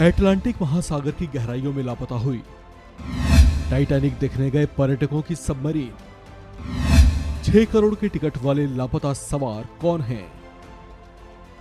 Atlantic महासागर की गहराइयों में लापता हुई। टाइटैनिक देखने गए पर्यटकों की सबमरीन। 6 करोड़ के टिकट वाले लापता सवार कौन हैं?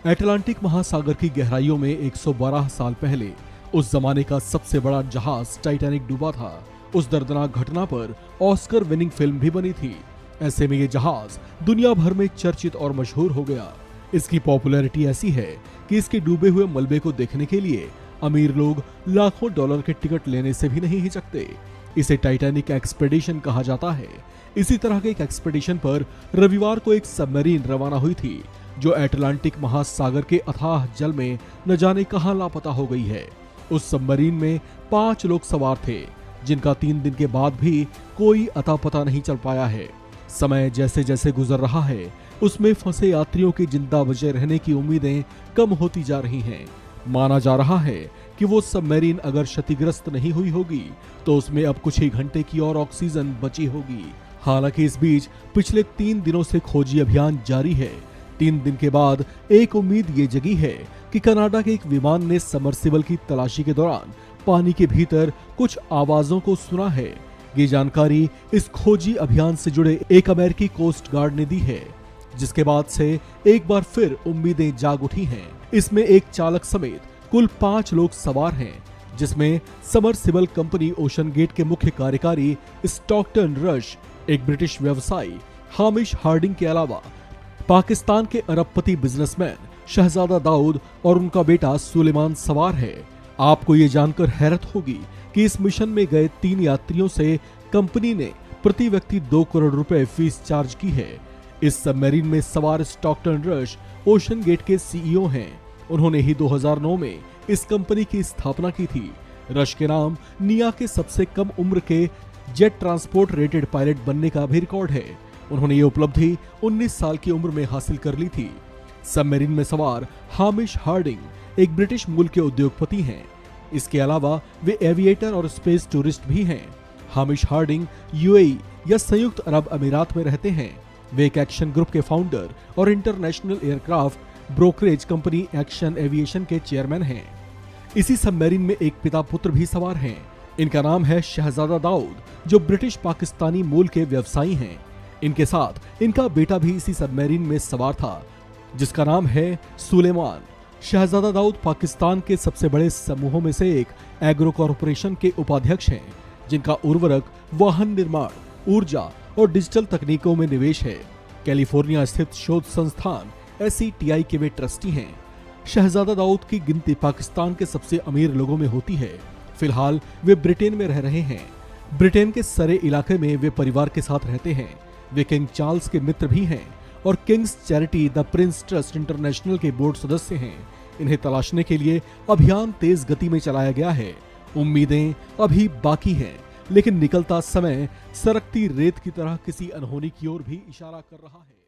अटलांटिक महासागर की गहराइयों में 112 साल पहले उस जमाने का सबसे बड़ा जहाज टाइटैनिक डूबा था। उस दर्दनाक घटना पर ऑस्कर विनिंग फिल्म भी बनी थी। ऐसे में ये जहाज दुनिया भर में चर्चित और मशहूर हो गया। इसकी पॉपुलैरिटी ऐसी है कि इसके डूबे हुए मलबे को देखने के लिए अमीर लोग लाखों डॉलर के टिकट लेने से भी नहीं हिचकते। इसे टाइटैनिक एक्सपेडिशन कहा जाता है। इसी तरह के एक एक्सपेडिशन पर रविवार को एक सबमरीन रवाना हुई थी जो अटलांटिक महासागर के अथाह जल में न जाने कहां लापता हो गई है। उस सबमरीन में 5 लोग सवार थे जिनका 3 दिन के बाद भी कोई अता पता नहीं चल पाया है। समय जैसे जैसे गुजर रहा है उसमें फंसे यात्रियों की जिंदा बचे रहने की उम्मीदें कम होती जा रही हैं। माना जा रहा है कि वो सबमरीन अगर क्षतिग्रस्त नहीं हुई होगी तो उसमें अब कुछ ही घंटे की और ऑक्सीजन बची होगी। हालांकि इस बीच पिछले 3 दिनों से खोजी अभियान जारी है। 3 दिन के बाद एक उम्मीद ये जगी है कि कनाडा के एक विमान ने सबमर्सिबल की तलाशी के दौरान पानी के भीतर कुछ आवाजों को सुना है। ये जानकारी इस खोजी अभियान से जुड़े एक अमेरिकी कोस्ट गार्ड ने दी है, जिसके बाद से एक बार फिर उम्मीदें जाग उठी हैं। इसमें एक चालक समेत कुल 5 लोग सवार हैं, जिसमें सबमर्सिबल कंपनी ओशन गेट के मुख्य कार्यकारी स्टॉकटन रश, एक ब्रिटिश व्यवसायी हामिश हार्डिंग के अलावा पाकिस्तान के अरबपति बिजनेसमैन शहजादा दाऊद और उनका बेटा सुलेमान सवार है। आपको ये जानकर हैरत होगी कि इस मिशन में गए 3 यात्रियों से कंपनी ने प्रति व्यक्ति 2 करोड़ रुपए फीस चार्ज की है। इस सबमरीन में सवार स्टॉकटन रश ओशन गेट के सीईओ हैं। उन्होंने ही 2009 में इस कंपनी की स्थापना की थी। रश के नाम निया के सबसे कम उम्र के जेट ट्रांसपोर्ट रेटेड पायलट बनने का भी रिकॉर्ड है। उन्होंने ये उपलब्धि 19 साल की उम्र में हासिल कर ली थी। सबमरीन में सवार हामिश हार्डिंग एक ब्रिटिश मूल के उद्योगपति हैं। इसके अलावा वे एविएटर और स्पेस टूरिस्ट भी हैं। हामिश हार्डिंग यूएई या संयुक्त अरब अमीरात में रहते हैं। वे एक एक्शन ग्रुप के फाउंडर और international aircraft brokerage company action aviation के चेयरमैन हैं। इसी सबमरीन में एक पिता पुत्र भी सवार हैं। इनका नाम है शहजादा दाऊद, जो ब्रिटिश पाकिस्तानी मूल के व्यवसायी हैं। इनके साथ इनका बेटा भी इसी सबमरीन में सवार था, जिसका नाम है सुलेमान। शहजादा दाऊद पाकिस्तान के सबसे बड़े समूहों में से एक एग्रो कॉरपोरेशन के उपाध्यक्ष हैं, जिनका उर्वरक, वाहन निर्माण, ऊर्जा और डिजिटल तकनीकों में निवेश है। कैलिफोर्निया स्थित शोध संस्थान SETI के वे ट्रस्टी हैं। शहजादा दाऊद की गिनती पाकिस्तान के सबसे अमीर लोगों में होती है। फिलहाल वे ब्रिटेन में रह रहे हैं। ब्रिटेन के सरे इलाके में वे परिवार के साथ रहते हैं। वे किंग चार्ल्स के मित्र भी हैं और Kings charity the Prince trust international के बोर्ड सदस्य हैं। इन्हें तलाशने के लिए अभियान तेज गति में चलाया गया है। उम्मीदें अभी बाकी हैं, लेकिन निकलता समय सरकती रेत की तरह किसी अनहोनी की ओर भी इशारा कर रहा है।